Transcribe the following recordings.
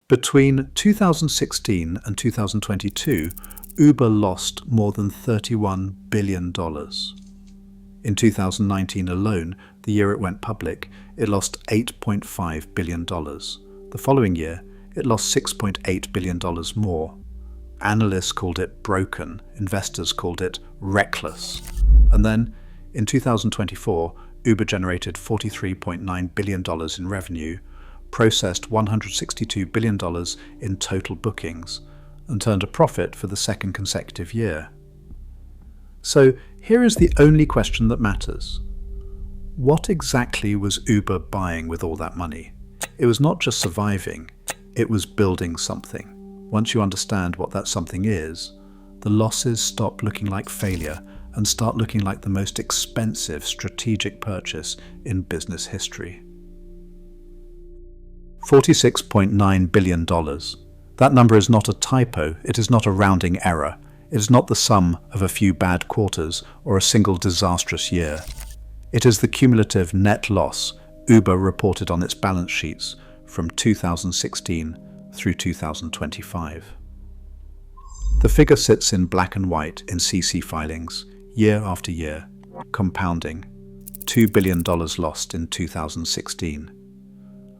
Between 2016 and 2022, Uber lost more than $31 billion. In 2019 alone, the year it went public, it lost $8.5 billion. The following year, it lost $6.8 billion more. Analysts called it broken, investors called it reckless. And then, in 2024, Uber generated $43.9 billion in revenue, processed $162 billion in total bookings, and turned a profit for the second consecutive year. So here is the only question that matters. What exactly was Uber buying with all that money? It was not just surviving, it was building something. Once you understand what that something is, the losses stop looking like failure and start looking like the most expensive strategic purchase in business history. $46.9 billion. That number is not a typo, it is not a rounding error, it is not the sum of a few bad quarters or a single disastrous year. It is the cumulative net loss Uber reported on its balance sheets from 2016 through 2025. The figure sits in black and white in CC filings, year after year, compounding. $2 billion lost in 2016.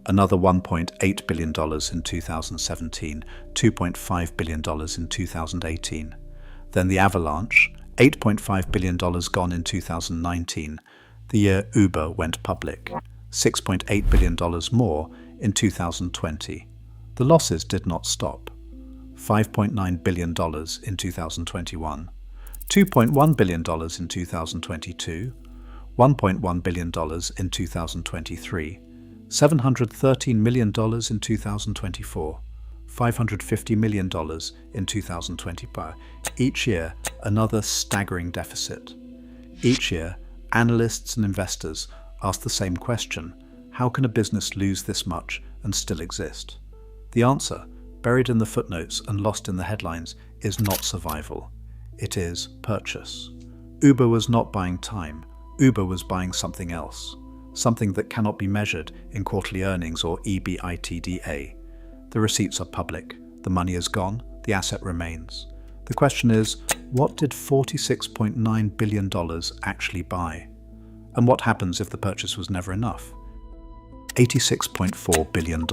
Another $1.8 billion in 2017, $2.5 billion in 2018. Then the avalanche, $8.5 billion gone in 2019, the year Uber went public, $6.8 billion more in 2020. The losses did not stop. $5.9 billion in 2021, $2.1 billion in 2022, $1.1 billion in 2023, $713 million in 2024, $550 million in 2025. Each year, another staggering deficit. Each year, analysts and investors ask the same question: how can a business lose this much and still exist? The answer, buried in the footnotes and lost in the headlines, is not survival. It is purchase. Uber was not buying time. Uber was buying something else. Something that cannot be measured in quarterly earnings or EBITDA. The receipts are public. The money is gone. The asset remains. The question is, what did $46.9 billion actually buy? And what happens if the purchase was never enough? $86.4 billion.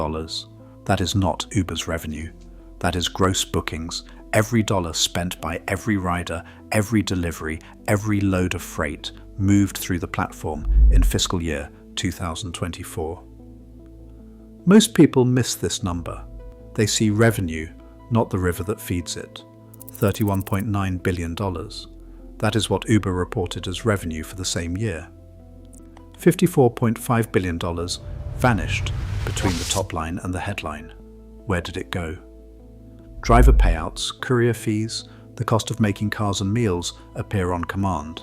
That is not Uber's revenue. That is gross bookings, every dollar spent by every rider, every delivery, every load of freight moved through the platform in fiscal year 2024. Most people miss this number. They see revenue, not the river that feeds it. $31.9 billion. That is what Uber reported as revenue for the same year. $54.5 billion vanished between the top line and the headline. Where did it go? Driver payouts, courier fees, the cost of making cars and meals appear on command.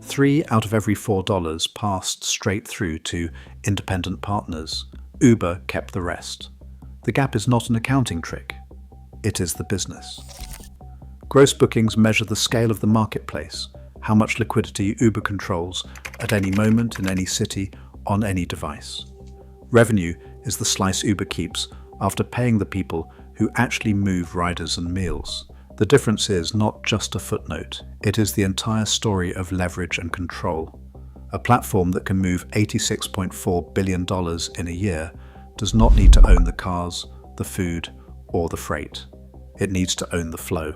3 out of every $4 passed straight through to independent partners. Uber kept the rest. The gap is not an accounting trick. It is the business. Gross bookings measure the scale of the marketplace, how much liquidity Uber controls at any moment in any city on any device. Revenue is the slice Uber keeps after paying the people who actually move riders and meals. The difference is not just a footnote, it is the entire story of leverage and control. A platform that can move $86.4 billion in a year does not need to own the cars, the food, or the freight. It needs to own the flow.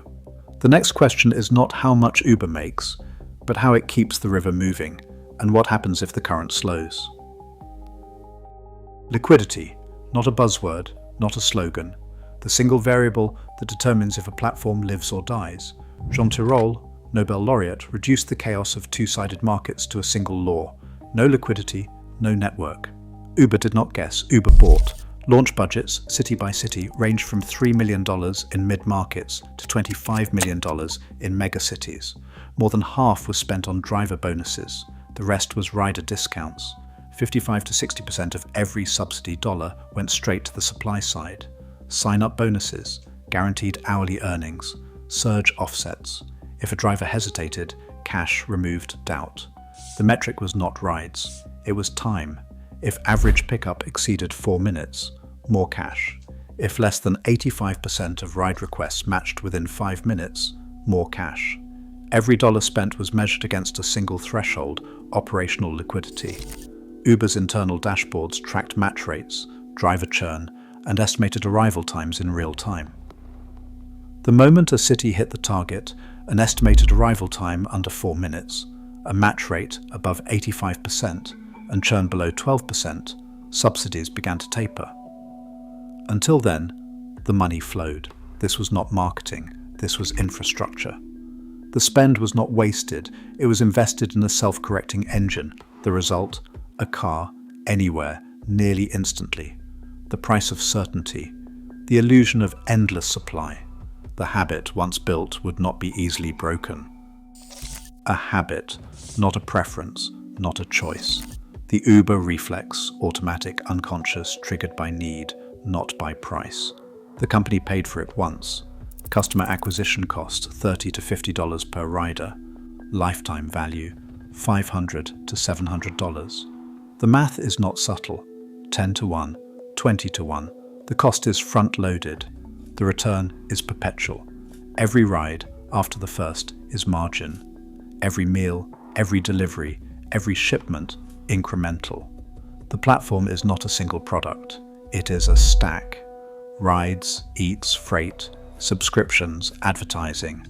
The next question is not how much Uber makes, but how it keeps the river moving, and what happens if the current slows. Liquidity, not a buzzword, not a slogan. The single variable that determines if a platform lives or dies. Jean Tirole, Nobel laureate, reduced the chaos of two-sided markets to a single law. No liquidity, no network. Uber did not guess, Uber bought. Launch budgets, city by city, ranged from $3 million in mid-markets to $25 million in megacities. More than half was spent on driver bonuses. The rest was rider discounts. 55 to 60% of every subsidy dollar went straight to the supply side. Sign-up bonuses, guaranteed hourly earnings, surge offsets. If a driver hesitated, cash removed doubt. The metric was not rides, it was time. If average pickup exceeded 4 minutes, more cash. If less than 85% of ride requests matched within 5 minutes, more cash. Every dollar spent was measured against a single threshold, operational liquidity. Uber's internal dashboards tracked match rates, driver churn, and estimated arrival times in real time. The moment a city hit the target, an estimated arrival time under 4 minutes, a match rate above 85%, and churn below 12%, subsidies began to taper. Until then, the money flowed. This was not marketing, this was infrastructure. The spend was not wasted, it was invested in a self-correcting engine. The result? A car, anywhere, nearly instantly. The price of certainty, the illusion of endless supply. The habit, once built, would not be easily broken. A habit, not a preference, not a choice. The Uber reflex, automatic, unconscious, triggered by need, not by price. The company paid for it once. Customer acquisition cost $30 to $50 per rider. Lifetime value $500 to $700. The math is not subtle. 10 to 1, 20 to 1. The cost is front-loaded. The return is perpetual. Every ride after the first is margin. Every meal, every delivery, every shipment, incremental. The platform is not a single product. It is a stack. Rides, eats, freight, subscriptions, advertising.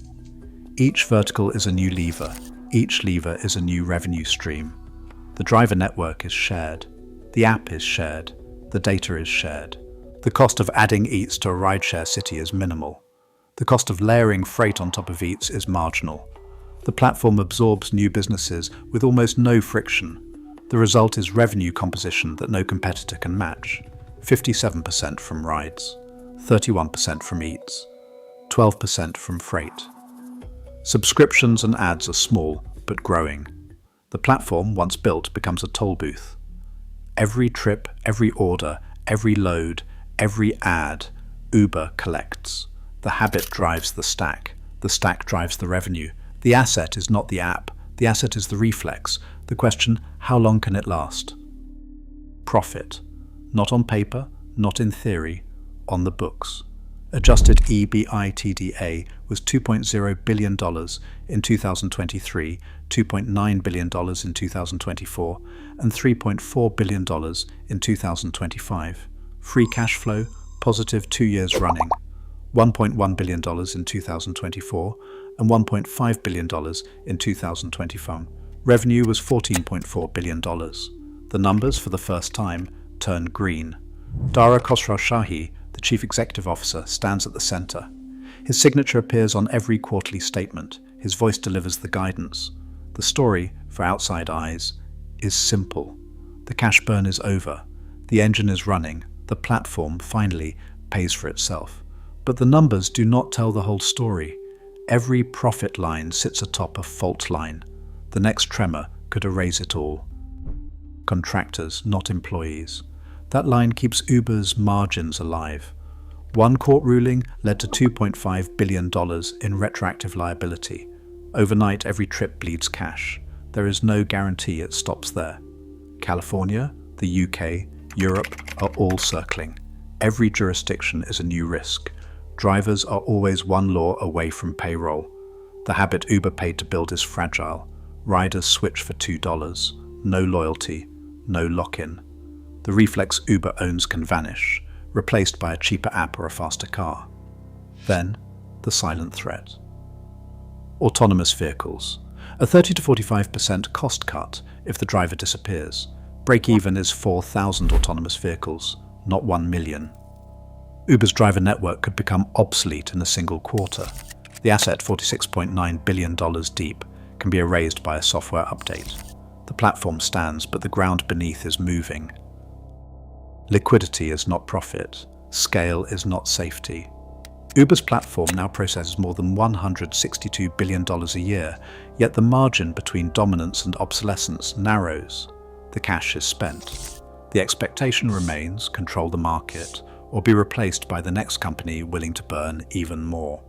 Each vertical is a new lever. Each lever is a new revenue stream. The driver network is shared. The app is shared. The data is shared. The cost of adding Eats to a rideshare city is minimal. The cost of layering freight on top of Eats is marginal. The platform absorbs new businesses with almost no friction. The result is revenue composition that no competitor can match. 57% from rides, 31% from Eats, 12% from freight. Subscriptions and ads are small but growing. The platform, once built, becomes a toll booth. Every trip, every order, every load, every ad, Uber collects. The habit drives the stack drives the revenue. The asset is not the app, the asset is the reflex. The question, how long can it last? Profit. Not on paper, not in theory, on the books. Adjusted EBITDA was $2.0 billion in 2023, $2.9 billion in 2024, and $3.4 billion in 2025. Free cash flow, positive 2 years running, $1.1 billion in 2024 and $1.5 billion in 2025. Revenue was $14.4 billion. The numbers, for the first time, turned green. Dara Khosrowshahi, the Chief Executive Officer, stands at the center. His signature appears on every quarterly statement. His voice delivers the guidance. The story, for outside eyes, is simple. The cash burn is over. The engine is running. The platform, finally, pays for itself. But the numbers do not tell the whole story. Every profit line sits atop a fault line. The next tremor could erase it all. Contractors, not employees. That line keeps Uber's margins alive. One court ruling led to $2.5 billion in retroactive liability. Overnight, every trip bleeds cash. There is no guarantee it stops there. California, the UK, Europe are all circling. Every jurisdiction is a new risk. Drivers are always one law away from payroll. The habit Uber paid to build is fragile. Riders switch for $2. No loyalty, no lock-in. The reflex Uber owns can vanish, replaced by a cheaper app or a faster car. Then, the silent threat. Autonomous vehicles. A 30 to 45% cost cut if the driver disappears. Break-even is 4,000 autonomous vehicles, not 1 million. Uber's driver network could become obsolete in a single quarter. The asset, $46.9 billion deep, can be erased by a software update. The platform stands, but the ground beneath is moving. Liquidity is not profit. Scale is not safety. Uber's platform now processes more than $162 billion a year, yet the margin between dominance and obsolescence narrows. The cash is spent. The expectation remains: control the market, or be replaced by the next company willing to burn even more.